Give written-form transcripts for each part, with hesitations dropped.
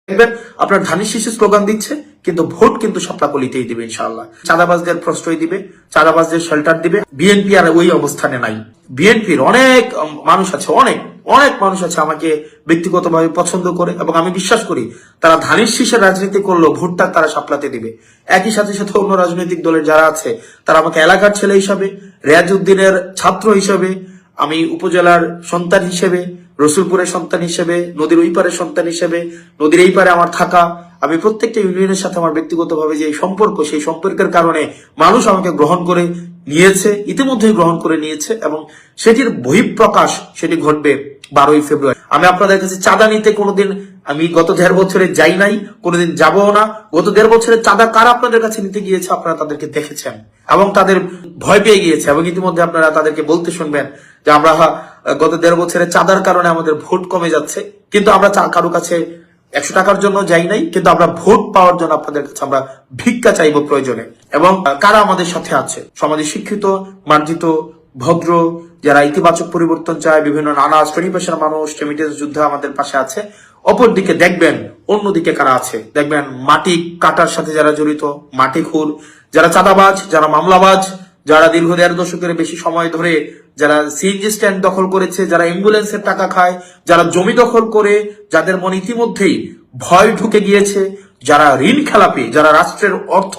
দেখবেন আপনার ধানের শীষে স্লোগান দিচ্ছে, কিন্তু ভোট কিন্তু শাপলাকলিতেই দিবে ইনশাআল্লাহ। চাঁদাবাজদের প্রশ্রয় দিবে, চাঁদাবাজদের শেল্টার দিবে। বিএনপি আর ওই অবস্থানে নাই। বিএনপির অনেক মানুষ আছে, অনেক অনেক মানুষ আছে আমাকে ব্যক্তিগতভাবে পছন্দ করে, এবং আমি বিশ্বাস করি তারা ধানের শীষের রাজনীতি করলেও ভোটটা তারা শাপলাতে দিবে। একই সাথে সাথে অন্য রাজনৈতিক দলের যারা আছে তারা আমাকে এলাকার ছেলে হিসাবে, রেয়াজউদ্দিনের ছাত্র হিসাবে, আমি উপজেলার সন্তান হিসেবে, রসুলপুরের সন্তান হিসেবে, নদীর ওই পারের সন্তান হিসেবে, নদীর এই পারে আমার থাকা, আমি প্রত্যেকটা ইউনিয়নের সাথে আমার ব্যক্তিগতভাবে যে সম্পর্ক, সেই সম্পর্কের কারণে মানুষ আমাকে গ্রহণ করে নিয়েছে, ইতিমধ্যেই গ্রহণ করে নিয়েছে, এবং সেটির বহিঃপ্রকাশ সেটি ঘটবে 12ই ফেব্রুয়ারি। আমি আপনাদের কাছে চাঁদা নিতে কোনোদিন, আমি গত 1.5 বছরে যাই নাই, কোনোদিন যাবও না। গত 1.5 বছরে চাঁদা কারা আপনাদের কাছে নিতে গিয়েছে আপনারা তাদেরকে দেখেছেন, এবং তাদের ভয় পেয়ে গিয়েছে, এবং ইতিমধ্যে আপনারা তাদেরকে বলতে শুনবেন যে আমরা গত 1.5 বছরে চাঁদার কারণে আমাদের ভোট কমে যাচ্ছে, কিন্তু আমরা কারো কাছে 100 টাকার জন্য যাই নাই, কিন্তু আমরা ভোট পাওয়ার জন্য আপনাদের কাছে আমরা ভিক্ষা চাইবো প্রয়োজনে। এবং কারা আমাদের সাথে আছে, সমাজে শিক্ষিত, মার্জিত, ভদ্র, যারা ইতিবাচক পরিবর্তন চায়, বিভিন্ন নানা শ্রেণী পেশার মানুষ, রেমিটেন্স যোদ্ধা আমাদের পাশে আছে। অপরদিকে দেখবেন অন্যদিকে কারা আছে, দেখবেন মাটি কাটার সাথে যারা জড়িত, মাটি খুর, যারা চাঁদাবাজ, যারা মামলাবাজ, যারা দীর্ঘ 1.5 দশকের বেশি সময় ধরে যারা সিএনজি স্ট্যান্ড দখল করেছে, যারা অ্যাম্বুলেন্সের টাকা খায়, যারা জমি দখল করে, যাদের মনে ইতিমধ্যেই ভয় ঢুকে গিয়েছে, যারা ঋণ খেলাপি, যারা রাষ্ট্রের অর্থ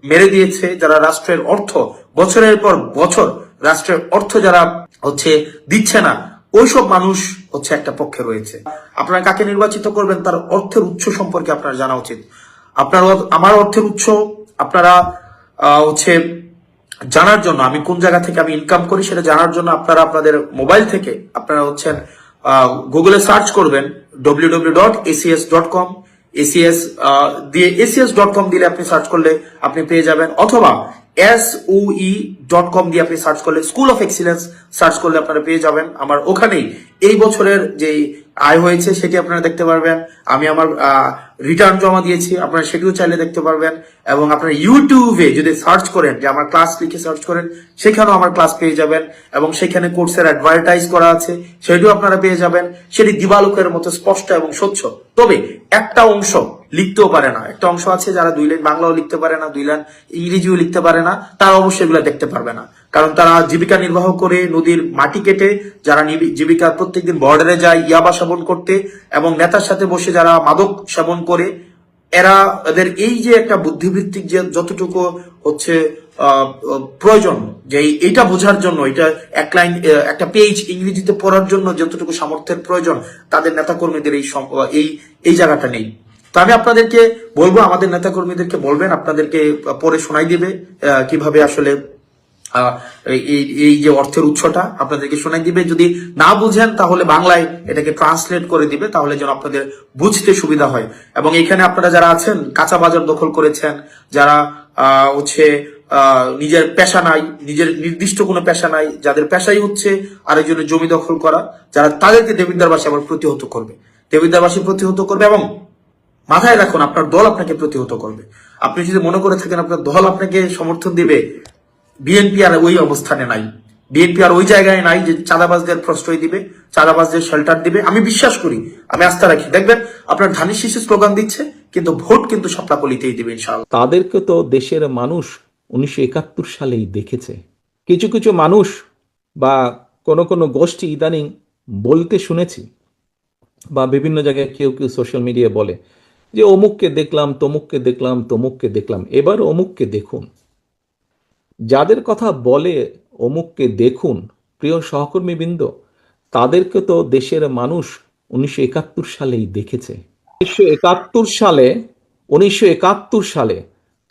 মেরে দিয়েছে, যারা রাষ্ট্রের অর্থ বছরের পর বছর রাষ্ট্রের অর্থ যারা দিচ্ছে না, ওইসব মানুষ একটা পক্ষে রয়েছে। আপনারা কাকে নির্বাচিত করবেন তার অর্থের উৎস সম্পর্কে আপনার জানা উচিত। আপনার আমার অর্থের উৎস আপনারা জানার জন্য, আমি কোন জায়গা থেকে আমি ইনকাম করি সেটা জানার জন্য আপনারা আপনাদের মোবাইল থেকে আপনারা গুগলে সার্চ করবেন www.acs.com। এসিএস দিয়ে acs.com দিলে আপনি সার্চ করলে আপনি পেয়ে যাবেন, অথবা SOE.com দিয়ে আপনি সার্চ করলে, স্কুল অফ এক্সিলেন্স সার্চ করলে আপনারা পেয়ে যাবেন। আমার ওখানেই এই বছরের যে আয় হয়েছে সেটি আপনারা দেখতে পারবেন। আমি আমার রিটার্ন জমা দিয়েছি, আপনারা সেটিও চাইলে দেখতে পারবেন। এবং আপনারা ইউটিউবে যদি সার্চ করেন, যে আমার ক্লাস লিখে সার্চ করেন, সেখানেও আমার ক্লাস পেয়ে যাবেন, এবং সেখানে কোর্সের অ্যাডভার্টাইজ করা আছে, সেটিও আপনারা পেয়ে যাবেন। সেটি দিবালোকের মতো স্পষ্ট এবং স্বচ্ছ। তবে একটা অংশ লিখতেও পারে না, একটা অংশ আছে যারা 2 লাইন বাংলাও লিখতে পারে না, 2 লাইন ইংরেজিও লিখতে পারে না, তারা অবশ্যই এগুলো দেখতে পারবে না। কারণ তারা জীবিকা নির্বাহ করে নদীর মাটি কেটে, যারা জীবিকার প্রত্যেকদিন বর্ডারে যায় ইয়াবা সেবন করতে, এবং নেতার সাথে বসে যারা মাদক সেবন করে, এদের এই যে একটা বুদ্ধিবৃত্তিক যে যতটুকু প্রয়োজন, যে এইটা বোঝার জন্য, এটা এক লাইন একটা পেজ ইংরেজিতে পড়ার জন্য যতটুকু সামর্থ্যের প্রয়োজন, তাদের নেতাকর্মীদের এই জায়গাটা নেই। তো আমি আপনাদেরকে বলবো, আমাদের নেতাকর্মীদেরকে বলবেন, আপনাদেরকে পরে শোনাই দিবে কিভাবে আসলে এই যে অর্থের উৎসটা আপনাদেরকে শোনাই দিবে। যদি না বুঝেন তাহলে বাংলায় এটাকে ট্রান্সলেট করে দিবে, তাহলে যেন আপনাদের বুঝতে সুবিধা হয়। এবং এখানে আপনারা যারা আছেন, কাঁচা বাজার দখল করেছেন, যারা নিজের পেশা নাই, নিজের নির্দিষ্ট কোনো পেশা নাই, যাদের পেশাই আরেকজনের জমি দখল করা, যারা তাদেরকে দেবিদ্বারবাসী আবার প্রতিহত করবে, দেবিদ্বারবাসী প্রতিহত করবে। এবং মাথায় রাখুন, আপনার দল আপনাকে প্রতিহত করবে। আপনি যদি মনে করে থাকেন আপনার দল আপনাকে সমর্থন দিবে, বিএনপি আর ওই অবস্থানে নাই, বিএনপি আর ওই জায়গায় নাই যে চাঁদাবাজদের প্রশ্রয় দিবে, চাঁদাবাজদের শেল্টার দিবে। আমি বিশ্বাস করি, আমি আস্থা রাখি, দেখবেন আপনার ধানের শীষে স্লোগান দিচ্ছে, কিন্তু ভোট কিন্তু শাপলাকলিতেই দিবে ইনশাআল্লাহ। তাদেরকে তো দেশের মানুষ 1971 সালেই দেখেছে। কিছু কিছু মানুষ বা কোনো গোষ্ঠী ইদানিং বলতে শুনেছি, বা বিভিন্ন জায়গায় কেউ কেউ সোশ্যাল মিডিয়ায় বলে যে অমুককে দেখলাম, তমুককে দেখলাম, তমুককে দেখলাম, এবার অমুককে দেখুন। যাদের কথা বলে অমুককে দেখুন, প্রিয় সহকর্মীবৃন্দ, তাদেরকে তো দেশের মানুষ 1971 সালেই দেখেছে। 1971 সালে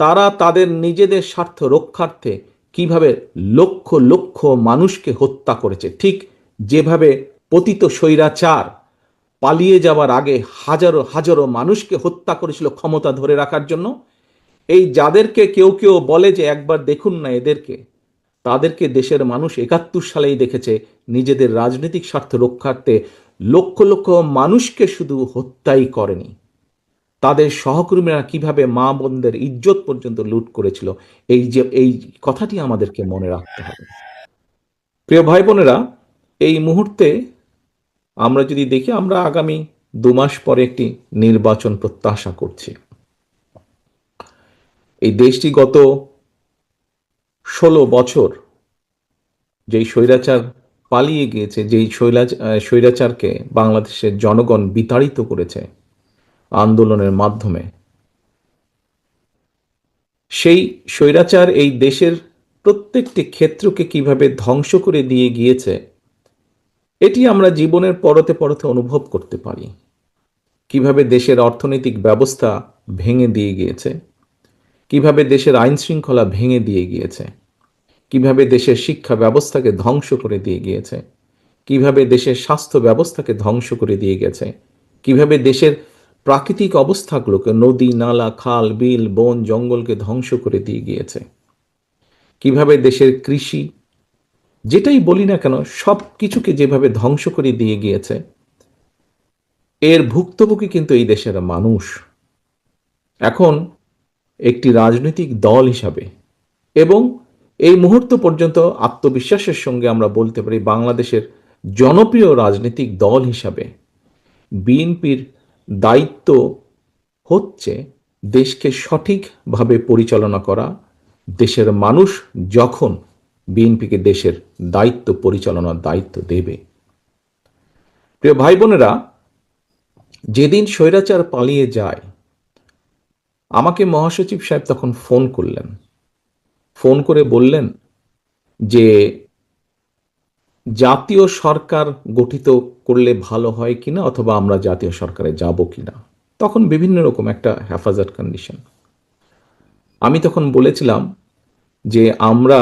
তারা তাদের নিজেদের স্বার্থ রক্ষার্থে কিভাবে লক্ষ লক্ষ মানুষকে হত্যা করেছে, ঠিক যেভাবে পতিত স্বৈরাচার পালিয়ে যাওয়ার আগে হাজারো হাজারো মানুষকে হত্যা করেছিল ক্ষমতা ধরে রাখার জন্য। এই যাদেরকে কেউ কেউ বলে যে একবার দেখুন না এদেরকে, তাদেরকে দেশের মানুষ 71 সালেই দেখেছে নিজেদের রাজনৈতিক স্বার্থ রক্ষার্থে লক্ষ লক্ষ মানুষকে শুধু হত্যাই করেনি, তাদের সহকর্মীরা কিভাবে মা বোনদের ইজ্জত পর্যন্ত লুট করেছিল। এই কথাটি আমাদেরকে মনে রাখতে হবে। প্রিয় ভাই বোনেরা, এই মুহূর্তে আমরা যদি দেখি, আমরা আগামী 2 মাস পরে একটি নির্বাচন প্রত্যাশা করছি। এই দেশটি গত 16 বছর যেই স্বৈরাচার পালিয়ে গিয়েছে, যেই স্বৈরাচারকে বাংলাদেশের জনগণ বিতাড়িত করেছে আন্দোলনের মাধ্যমে, সেই স্বৈরাচার এই দেশের প্রত্যেকটি ক্ষেত্রকে কিভাবে ধ্বংস করে দিয়ে গিয়েছে এটি আমরা জীবনের পরতে পরতে অনুভব করতে পারি। কিভাবে দেশের অর্থনৈতিক ব্যবস্থা ভেঙে দিয়ে গিয়েছে, কিভাবে দেশের আইন শৃঙ্খলা ভেঙে দিয়ে গিয়েছে, কিভাবে দেশের শিক্ষা ব্যবস্থাকে ধ্বংস করে দিয়ে গিয়েছে, কিভাবে দেশের স্বাস্থ্য ব্যবস্থাকে ধ্বংস করে দিয়ে গেছে, কিভাবে দেশের প্রাকৃতিক অবস্থাগুলোকে, নদী নালা খাল বিল বন জঙ্গলকে ধ্বংস করে দিয়ে গিয়েছে, কিভাবে দেশের কৃষি যেটাই বলি না কেন সব কিছুকে যেভাবে ধ্বংস করে দিয়ে গিয়েছে, এর ভুক্তভোগী কিন্তু এই দেশের মানুষ। এখন একটি রাজনৈতিক দল হিসাবে এবং এই মুহূর্ত পর্যন্ত আত্মবিশ্বাসের সঙ্গে আমরা বলতে পারি বাংলাদেশের জনপ্রিয় রাজনৈতিক দল হিসাবে বিএনপির দায়িত্ব হচ্ছে দেশকে সঠিকভাবে পরিচালনা করা। দেশের মানুষ যখন বিএনপিকে দেশের দায়িত্ব পরিচালনার দায়িত্ব দেবে, প্রিয় ভাই বোনেরা, যেদিন স্বৈরাচার পালিয়ে যায় আমাকে মহাসচিব সাহেব তখন ফোন করলেন, ফোন করে বললেন যে জাতীয় সরকার গঠিত করলে ভালো হয় কিনা অথবা আমরা জাতীয় সরকারে যাব কিনা। তখন বিভিন্ন রকম একটা হেফাজত কন্ডিশন। আমি তখন বলেছিলাম যে আমরা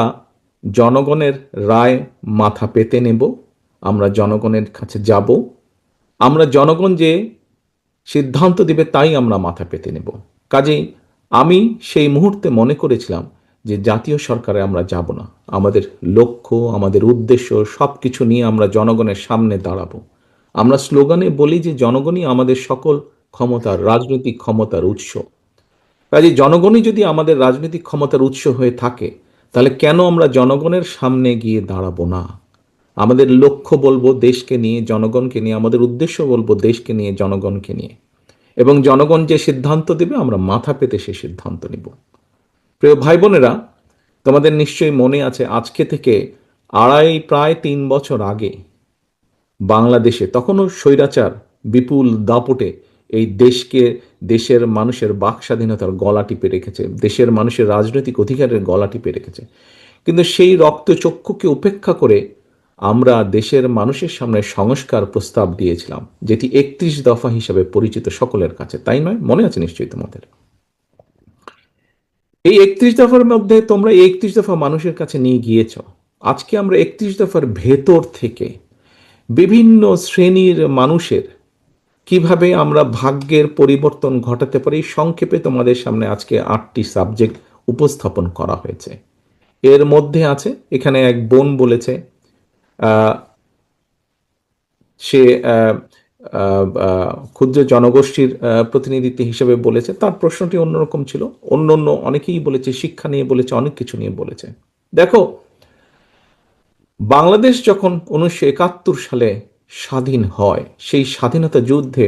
জনগণের রায় মাথা পেতে নেব, আমরা জনগণের কাছে যাব, আমরা জনগণ যে সিদ্ধান্ত দেবে তাই আমরা মাথা পেতে নেব। কাজেই আমি সেই মুহূর্তে মনে করেছিলাম যে জাতীয় সরকারে আমরা যাব না, আমাদের লক্ষ্য আমাদের উদ্দেশ্য সব কিছু নিয়ে আমরা জনগণের সামনে দাঁড়াবো। আমরা স্লোগানে বলি যে জনগণই আমাদের সকল ক্ষমতার রাজনৈতিক ক্ষমতার উৎস। কাজে জনগণই যদি আমাদের রাজনৈতিক ক্ষমতার উৎস হয়ে থাকে তাহলে কেন আমরা জনগণের সামনে গিয়ে দাঁড়াবো না? আমাদের লক্ষ্য বলবো দেশকে নিয়ে জনগণকে নিয়ে, আমাদের উদ্দেশ্য বলবো দেশকে নিয়ে জনগণকে নিয়ে, এবং জনগণ যে সিদ্ধান্ত দেবে আমরা মাথা পেতে সে সিদ্ধান্ত নিব। প্রিয় ভাই বোনেরা, তোমাদের নিশ্চয়ই মনে আছে আজকে থেকে প্রায় 3 বছর আগে বাংলাদেশে তখনও স্বৈরাচার বিপুল দাপটে এই দেশকে, দেশের মানুষের বাক স্বাধীনতার গলা টিপে রেখেছে, দেশের মানুষের রাজনৈতিক অধিকারের গলা টিপে রেখেছে। কিন্তু সেই রক্তচক্ষুকে উপেক্ষা করে আমরা দেশের মানুষের সামনে সংস্কার প্রস্তাব দিয়েছিলাম, যেটি 31 দফা হিসাবে পরিচিত সকলের কাছে, তাই নয়? মনে আছে নিশ্চয়ই তোমাদের। এই 31 দফার মধ্যে তোমরা 31 দফা মানুষের কাছে নিয়ে গিয়েছ। আজকে আমরা 31 দফার ভেতর থেকে বিভিন্ন শ্রেণীর মানুষের কিভাবে আমরা ভাগ্যের পরিবর্তন ঘটাতে পারি সংক্ষেপে তোমাদের সামনে আজকে 8টি সাবজেক্ট উপস্থাপন করা হয়েছে। এর মধ্যে আছে, এখানে এক বোন বলেছে সে ক্ষুদ্র জনগোষ্ঠীর প্রতিনিধিত্ব হিসেবে বলেছে, তার প্রশ্নটি অন্যরকম ছিল। অন্য অনেকেই বলেছে, শিক্ষা নিয়ে বলেছে, অনেক কিছু নিয়ে বলেছে। দেখো, বাংলাদেশ যখন 1971 সালে স্বাধীন হয়, সেই স্বাধীনতা যুদ্ধে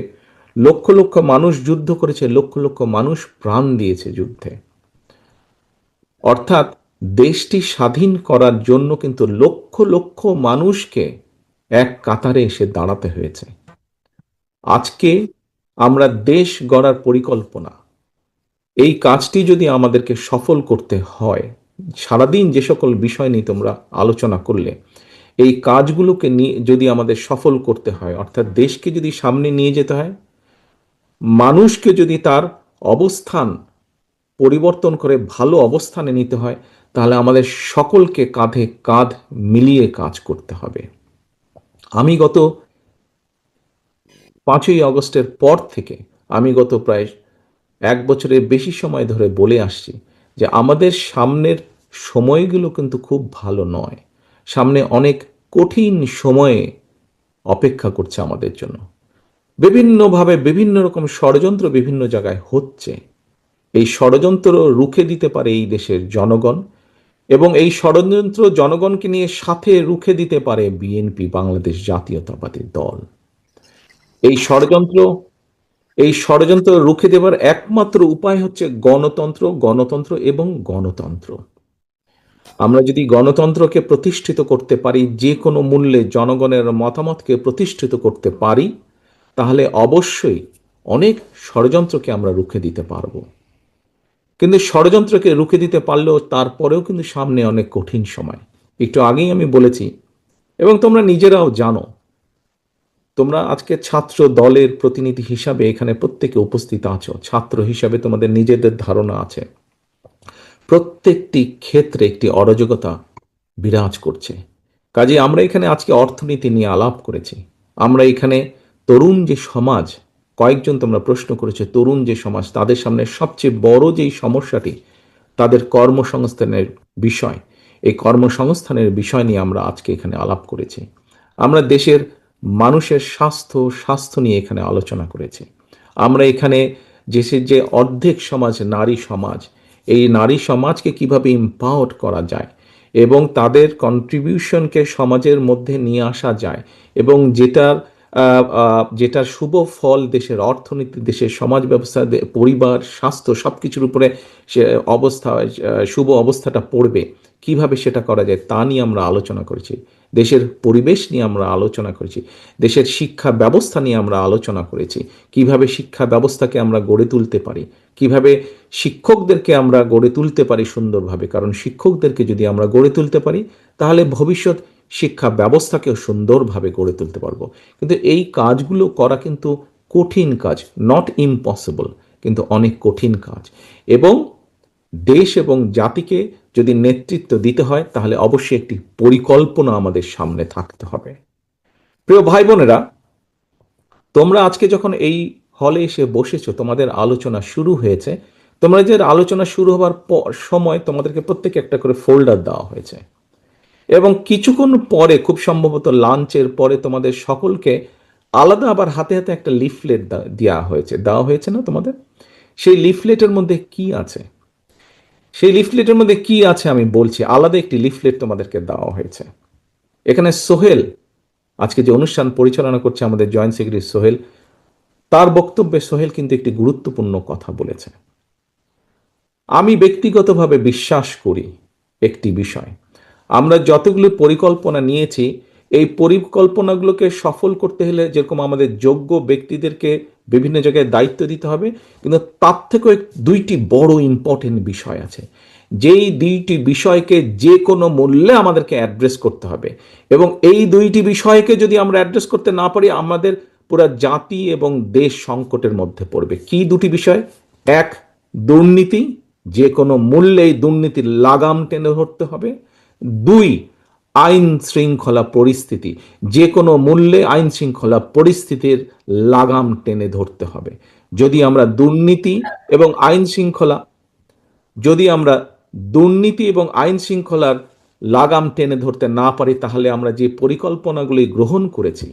লক্ষ লক্ষ মানুষ যুদ্ধ করেছে, লক্ষ লক্ষ মানুষ প্রাণ দিয়েছে যুদ্ধে। অর্থাৎ দেশটি স্বাধীন করার জন্য কিন্তু লক্ষ লক্ষ মানুষকে এক কাতারে এসে দাঁড়াতে হয়েছে। আজকে আমরা দেশ গড়ার পরিকল্পনা, এই কাজটি যদি আমাদেরকে সফল করতে হয়, সারাদিন যে সকল বিষয় নিয়ে তোমরা আলোচনা করলে, এই কাজগুলোকে নিয়ে যদি আমাদের সফল করতে হয়, অর্থাৎ দেশকে যদি সামনে নিয়ে যেতে হয়, মানুষকে যদি তার অবস্থান পরিবর্তন করে ভালো অবস্থানে নিতে হয়, তাহলে আমাদের সকলকে কাঁধে কাঁধ মিলিয়ে কাজ করতে হবে। আমি গত 5ই আগস্টের পর থেকে আমি গত প্রায় 1 বছরের বেশি সময় ধরে বলে আসছি যে আমাদের সামনের সময়গুলো কিন্তু খুব ভালো নয়। সামনে অনেক কঠিন সময়ে অপেক্ষা করছে আমাদের জন্য। বিভিন্নভাবে বিভিন্ন রকম ষড়যন্ত্র বিভিন্ন জায়গায় হচ্ছে। এই ষড়যন্ত্র রুখে দিতে পারে এই দেশের জনগণ, এবং এই ষড়যন্ত্র জনগণকে নিয়ে সাথে রুখে দিতে পারে বিএনপি, বাংলাদেশ জাতীয়তাবাদী দল। এই ষড়যন্ত্র এই ষড়যন্ত্র রুখে দেবার একমাত্র উপায় হচ্ছে গণতন্ত্র, গণতন্ত্র এবং গণতন্ত্র। আমরা যদি গণতন্ত্রকে প্রতিষ্ঠিত করতে পারি, যে কোনো মূল্যে জনগণের মতামতকে প্রতিষ্ঠিত করতে পারি, তাহলে অবশ্যই অনেক ষড়যন্ত্রকে আমরা রুখে দিতে পারবো। কিন্তু ষড়যন্ত্রকে রুখে দিতে পারলেও তারপরেও কিন্তু সামনে অনেক কঠিন সময়। একটু আগেই আমি বলেছি, এবং তোমরা নিজেরাও জানো, তোমরা আজকে ছাত্র দলের প্রতিনিধি হিসাবে এখানে প্রত্যেকে উপস্থিত আছো, ছাত্র হিসাবে তোমাদের নিজেদের ধারণা আছে, প্রত্যেকটি ক্ষেত্রে একটি অরাজকতা বিরাজ করছে। কাজে আমরা এখানে আজকে অর্থনীতি নিয়ে আলাপ করেছি, আমরা এখানে তরুণ যে সমাজ, কয়েকজন তোমরা প্রশ্ন করেছো, তরুণ যে সমাজ, তাদের সামনে সবচেয়ে বড় যেই সমস্যাটি তাদের কর্মসংস্থানের বিষয়, এই কর্মসংস্থানের বিষয় নিয়ে আমরা আজকে এখানে আলাপ করেছি। আমরা দেশের মানুষের স্বাস্থ্য নিয়ে এখানে আলোচনা করেছি। আমরা এখানে দেশের যে অর্ধেক সমাজ নারী সমাজ, এই নারী সমাজকে কিভাবে এম্পাওয়ার করা যায় এবং তাদের কন্ট্রিবিউশনকে সমাজের মধ্যে নিয়ে আসা যায়, এবং যেটার শুভ ফল দেশের অর্থনীতি, দেশের সমাজ ব্যবস্থা, পরিবার, স্বাস্থ্য সবকিছুর উপরে সে শুভ অবস্থাটা পড়বে, কিভাবে সেটা করা যায় তা নিয়ে আমরা আলোচনা করেছি। দেশের পরিবেশ নিয়ে আমরা আলোচনা করেছি, দেশের শিক্ষা ব্যবস্থা নিয়ে আমরা আলোচনা করেছি, কিভাবে শিক্ষা ব্যবস্থাকে আমরা গড়ে তুলতে পারি, কিভাবে শিক্ষকদেরকে আমরা গড়ে তুলতে পারি সুন্দরভাবে, কারণ শিক্ষকদেরকে যদি আমরা গড়ে তুলতে পারি তাহলে ভবিষ্যৎ শিক্ষা ব্যবস্থাকেও সুন্দরভাবে গড়ে তুলতে পারবো। কিন্তু এই কাজগুলো করা কিন্তু কঠিন কাজ, নট ইম্পসিবল, কিন্তু অনেক কঠিন কাজ। এবং দেশ এবং জাতিকে যদি নেতৃত্ব দিতে হয় তাহলে অবশ্যই একটি পরিকল্পনা আমাদের সামনে থাকতে হবে। প্রিয় ভাই বোনেরা, তোমরা আজকে যখন এই হলে এসে বসেছো, তোমাদের আলোচনা শুরু হয়েছে, তোমরা যে আলোচনা শুরু হবার সময় তোমাদেরকে প্রত্যেকে একটা করে ফোল্ডার দেওয়া হয়েছে, এবং কিছুক্ষণ পরে, খুব সম্ভবত লাঞ্চের পরে, তোমাদের সকলকে আলাদা আবার হাতে হাতে একটা লিফলেট দেওয়া হয়েছে না তোমাদের? সেই লিফলেটের মধ্যে কি আছে? সেই লিফলেটের মধ্যে কি আছে আমি বলছি। আলাদা একটি লিফলেট তোমাদেরকে দেওয়া হয়েছে। এখানে সোহেল, আজকে যে অনুষ্ঠান পরিচালনা করছে আমাদের জয়েন্ট সেক্রেটারি সোহেল, তার বক্তব্যে সোহেল কিন্তু একটি গুরুত্বপূর্ণ কথা বলেছে। আমি ব্যক্তিগতভাবে বিশ্বাস করি একটি বিষয়, আমরা যতগুলো পরিকল্পনা নিয়েছি, এই পরিকল্পনাগুলোকে সফল করতে হলে যেরকম আমাদের যোগ্য ব্যক্তিদেরকে বিভিন্ন জায়গায় দায়িত্ব দিতে হবে, কিন্তু তার থেকেও দুইটি বড় ইম্পর্টেন্ট বিষয় আছে, যেই দুইটি বিষয়কে যে কোনো মূল্যে আমাদেরকে অ্যাড্রেস করতে হবে। এবং এই দুইটি বিষয়কে যদি আমরা অ্যাড্রেস করতে না পারি, আমাদের পুরা জাতি এবং দেশ সংকটের মধ্যে পড়বে। কি দুটি বিষয়? এক, দুর্নীতি, যে কোনো মূল্যে দুর্নীতির লাগাম টেনে ধরতে হবে। দুই, আইন শৃঙ্খলা পরিস্থিতি, যে কোনো মূল্যে আইন শৃঙ্খলা পরিস্থিতির লাগাম টেনে ধরতে হবে। যদি আমরা দুর্নীতি এবং আইন শৃঙ্খলা যদি আমরা দুর্নীতি এবং আইন শৃঙ্খলার লাগাম টেনে ধরতে না পারি, তাহলে আমরা যে পরিকল্পনাগুলি গ্রহণ করেছি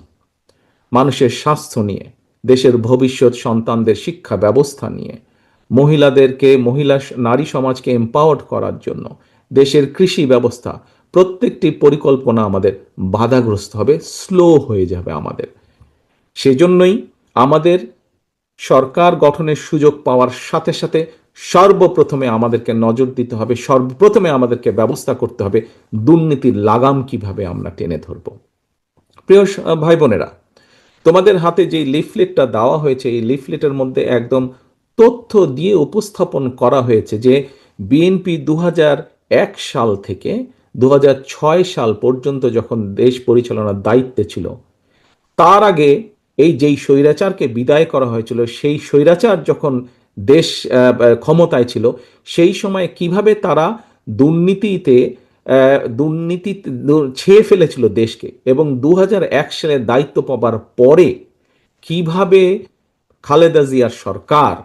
মানুষের স্বাস্থ্য নিয়ে, দেশের ভবিষ্যৎ সন্তানদের শিক্ষা ব্যবস্থা নিয়ে, নারী সমাজকে এম্পাওয়ার করার জন্য, দেশের কৃষি ব্যবস্থা, প্রত্যেকটি পরিকল্পনা আমাদের বাধাগ্রস্ত হবে, স্লো হয়ে যাবে আমাদের। সেজন্যই আমাদের সরকার গঠনের সুযোগ পাওয়ার সাথে সাথে সর্বপ্রথমে আমাদেরকে নজর দিতে হবে, সর্বপ্রথমে আমাদেরকে ব্যবস্থা করতে হবে দুর্নীতির লাগাম কিভাবে আমরা টেনে ধরব। প্রিয় ভাই বোনেরা, তোমাদের হাতে যে লিফলেটটা দেওয়া হয়েছে, এই লিফলেটের মধ্যে একদম তথ্য দিয়ে উপস্থাপন করা হয়েছে যে বিএনপি 2001 সাল থেকে 2006 সাল পর্যন্ত যখন দেশ পরিচালনার দায়িত্বে ছিল, তার আগে যেই স্বৈরাচারকে বিদায় করা হয়েছিল, সেই স্বৈরাচার যখন দেশ ক্ষমতায় ছিল, সেই সময় কিভাবে তারা দুর্নীতি ছেয়ে ফেলেছিল দেশকে, এবং 2001 সালে দায়িত্ব পাবার পরে কিভাবে খালেদা জিয়ার সরকার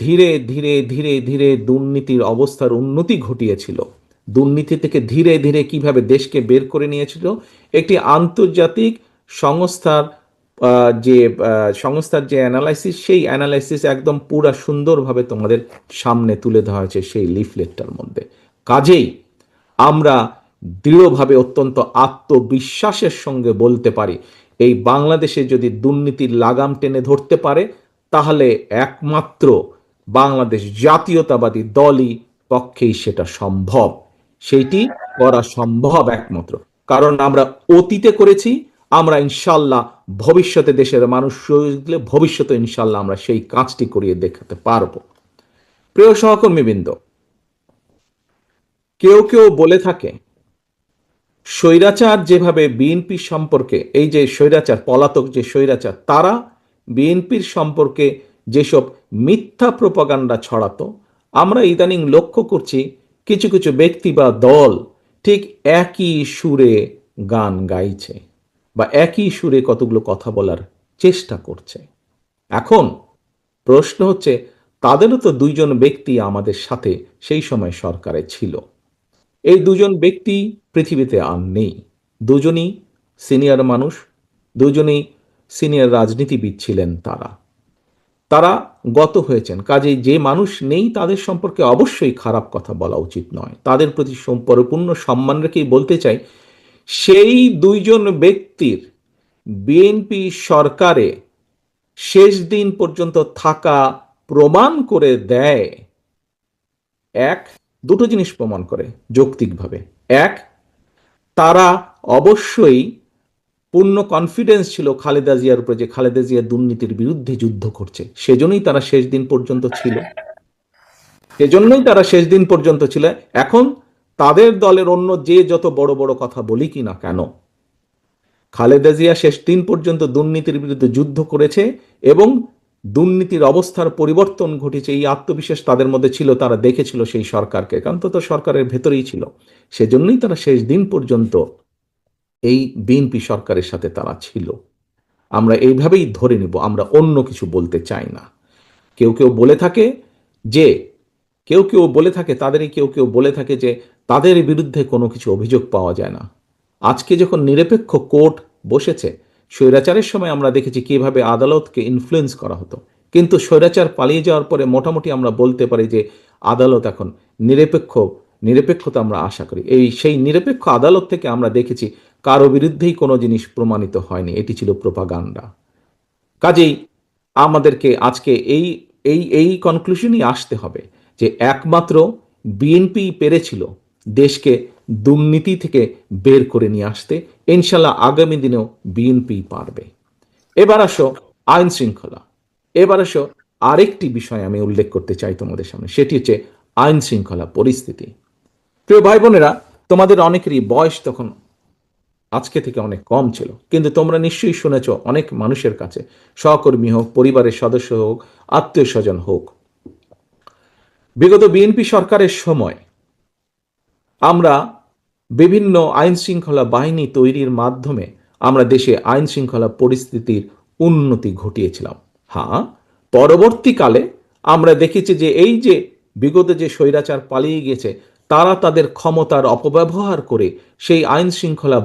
ধীরে ধীরে ধীরে ধীরে দুর্নীতির অবস্থার উন্নতি ঘটিয়েছিল, দুর্নীতি থেকে ধীরে ধীরে কিভাবে দেশকে বের করে নিয়েছিল, একটি আন্তর্জাতিক সংস্থার যে অ্যানালাইসিস, সেই অ্যানালাইসিস একদম পুরা সুন্দরভাবে তোমাদের সামনে তুলে ধরা হয়েছে সেই লিফলেটটার মধ্যে। কাজেই আমরা দৃঢ়ভাবে, অত্যন্ত আত্মবিশ্বাসের সঙ্গে বলতে পারি এই বাংলাদেশে যদি দুর্নীতির লাগাম টেনে ধরতে পারে, তাহলে একমাত্র বাংলাদেশ জাতীয়তাবাদী দলই পক্ষেই সেটা সম্ভব। সেইটি করা সম্ভব একমাত্র, কারণ আমরা অতীতে করেছি, আমরা ইনশাল্লাহ ভবিষ্যতে দেশের মানুষ ভবিষ্যতে ইনশাল্লাহ আমরা সেই কাজটি করিয়ে দেখাতে পারবো। প্রিয় সহকর্মীবৃন্দ, কেউ কেউ বলে থাকে স্বৈরাচার যেভাবে বিএনপি সম্পর্কে, এই যে স্বৈরাচার, পলাতক যে স্বৈরাচার, তারা বিএনপির সম্পর্কে যেসব মিথ্যা প্রপাগান্ডা ছড়াতো, আমরা ইদানিং লক্ষ্য করছি কিছু কিছু ব্যক্তি বা দল ঠিক একই সুরে গান গাইছে বা একই সুরে কতগুলো কথা বলার চেষ্টা করছে। এখন প্রশ্ন হচ্ছে, তাদেরও তো দুইজন ব্যক্তি আমাদের সাথে সেই সময় সরকারে ছিল। এই দুজন ব্যক্তি পৃথিবীতে আর নেই। দুজনই সিনিয়র মানুষ, দুজনেই সিনিয়র রাজনীতিবিদ ছিলেন। তারা তারা গত হয়েছেন। কাজেই যে মানুষ নেই তাদের সম্পর্কে অবশ্যই খারাপ কথা বলা উচিত নয়। তাদের প্রতি পরিপূর্ণ সম্মান রেখেই বলতে চাই, সেই দুইজন ব্যক্তির বিএনপি সরকারে শেষ দিন পর্যন্ত থাকা প্রমাণ করে দেয়, দুটো জিনিস প্রমাণ করে যৌক্তিকভাবে। এক, তারা অবশ্যই পূর্ণ কনফিডেন্স ছিল খালেদা জিয়ার উপরে যে খালেদা জিয়া দুর্নীতির বিরুদ্ধে যুদ্ধ করছে, সেজন্যই তারা শেষ দিন পর্যন্ত ছিল। এখন তাদের দলের অন্য যে যত বড় বড় কথা বলি কি না কেন, খালেদা জিয়া শেষ দিন পর্যন্ত দুর্নীতির বিরুদ্ধে যুদ্ধ করেছে এবং দুর্নীতির অবস্থার পরিবর্তন ঘটেছে, এই আত্মবিশ্বাস তাদের মধ্যে ছিল। তারা দেখেছিল সেই সরকারকে, কারণ তো সরকারের ভেতরেই ছিল। সেজন্যই তারা শেষ দিন পর্যন্ত এই বিএনপি সরকারের সাথে তারা ছিল। আমরা এইভাবেই ধরে নিব, আমরা অন্য কিছু বলতে চাই না। কেউ কেউ বলে থাকে যে কেউ কেউ বলে থাকে যে তাদের বিরুদ্ধে কোনো কিছু অভিযোগ পাওয়া যায় না। আজকে যখন নিরপেক্ষ কোর্ট বসেছে, স্বৈরাচারের সময় আমরা দেখেছি কিভাবে আদালতকে ইনফ্লুয়েন্স করা হতো, কিন্তু স্বৈরাচার পালিয়ে যাওয়ার পরে মোটামুটি আমরা বলতে পারি যে আদালত এখন নিরপেক্ষতা আমরা আশা করি। সেই নিরপেক্ষ আদালত থেকে আমরা দেখেছি কারো বিরুদ্ধেই কোনো জিনিস প্রমাণিত হয়নি, এটি ছিল প্রোপাগান্ডা। কাজেই আমাদেরকে আজকে এই কনক্লুশনই আসতে হবে যে একমাত্র বিএনপি পেরেছিল দেশকে দুর্নীতি থেকে বের করে নিয়ে আসতে। ইনশাল্লাহ আগামী দিনেও বিএনপি পারবে। এবার আসো আইন শৃঙ্খলা। আরেকটি বিষয় আমি উল্লেখ করতে চাই তোমাদের সামনে, সেটি হচ্ছে আইন শৃঙ্খলা পরিস্থিতি। প্রিয় ভাই বোনেরা, তোমাদের অনেকেরই বয়স তখন আজকে থেকে অনেক কম ছিল, কিন্তু তোমরা নিশ্চয়ই শুনেছ অনেক মানুষের কাছে, সহকর্মী হোক, পরিবারের সদস্য হোক, আত্মীয় স্বজন হোক, বিগত বিএনপি সরকারের সময় আমরা বিভিন্ন আইন শৃঙ্খলা বাহিনী তৈরির মাধ্যমে আমরা দেশে আইন শৃঙ্খলা পরিস্থিতির উন্নতি ঘটিয়েছিলাম। হ্যাঁ, পরবর্তীকালে আমরা দেখেছি যে এই যে বিগত যে স্বৈরাচার পালিয়ে গেছে, তারা তাদের ক্ষমতার অপব্যবহার করে সেই আইন শৃঙ্খলা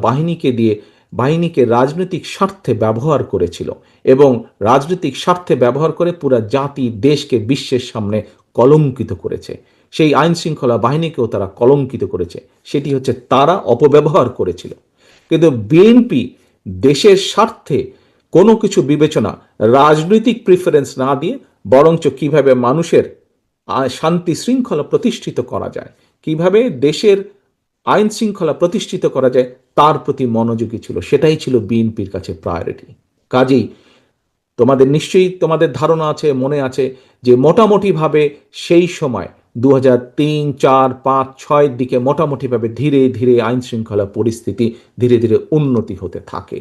বাহিনীকে রাজনৈতিক স্বার্থে ব্যবহার করেছিল এবং রাজনৈতিক স্বার্থে ব্যবহার করে পুরা জাতি দেশকে বিশ্বের সামনে কলঙ্কিত করেছে। সেই আইন শৃঙ্খলা বাহিনীকেও তারা কলঙ্কিত করেছে, সেটি হচ্ছে তারা অপব্যবহার করেছিল। কিন্তু বিএনপি দেশের স্বার্থে কোনো কিছু বিবেচনা, রাজনৈতিক প্রিফারেন্স না দিয়ে বরঞ্চ কিভাবে মানুষের শান্তি শৃঙ্খলা প্রতিষ্ঠিত করা যায়, কিভাবে দেশের আইন শৃঙ্খলা প্রতিষ্ঠিত করা যায়, তার প্রতি মনোযোগী ছিল। সেটাই ছিল বিএনপির কাছে প্রায়োরিটি। কাজেই তোমাদের ধারণা আছে, মনে আছে যে মোটামুটিভাবে সেই সময় 2003, 4, 5, 6 দিকে মোটামুটিভাবে ধীরে ধীরে আইন শৃঙ্খলা পরিস্থিতি ধীরে ধীরে উন্নতি হতে থাকে